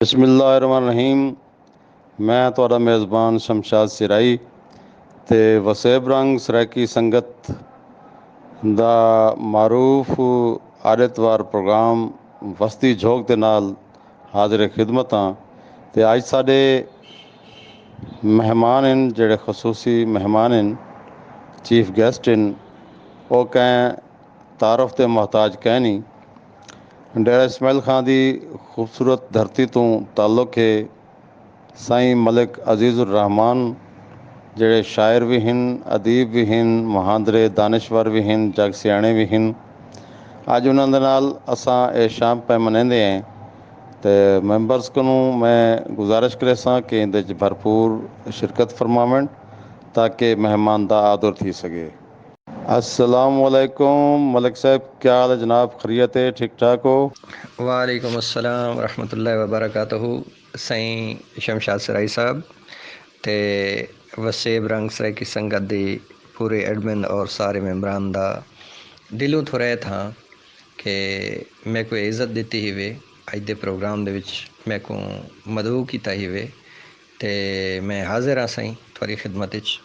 बिस्मिल्लाहिर्रहमानिर्रहीम। मैं तुहाडा मेज़बान शमशाद सिराई ते वसेब रंग सराकी संगत दा मारूफ आदतवार प्रोग्राम वस्ती झोंक दे नाल हाज़िर खिदमत हाँ। ते अज साडे मेहमान हैं जेड़े खसूसी मेहमान हैं, चीफ गेस्ट हैं, वो कैं तारफ ते मोहताज कै नहीं। डेरा इसमाइल खां दी खूबसूरत धरती तो ताल्लुक़ है साईं मलिक अजीज़ुर रहमान जेड़े शायर भी हैं, अदीब भी हैं, महांदरे दानश्वर भी हैं, जग सियाणे भी हैं। अज उन्होंने नाल असां ये शाम पे मनाते हैं तो मैंबर्स को मैं गुजारिश करे सां कि इहदे च भरपूर शिरकत फरमावन ताकि मेहमान दा आदर थी सके। अस्सलाम वालेकुम मलिक साहब, क्या हाल है जनाब? खैरियत है? ठीक ठाक हो? वालेकुम अस्सलाम रहमतुल्लाहि व बरकातहू। साईं शमशाद सराई साहब ते वसेब रंग सराकी संगत दी पूरे एडमिन और सारे मेंबरान दा दिलों थुरैत हाँ कि मैं को इज़्ज़त दिती ही वे अज दे प्रोग्राम दे विच मैं को मदऊ कीता ही वे ते मैं हाज़िर हाँ साईं थोड़ी खिदमत विच।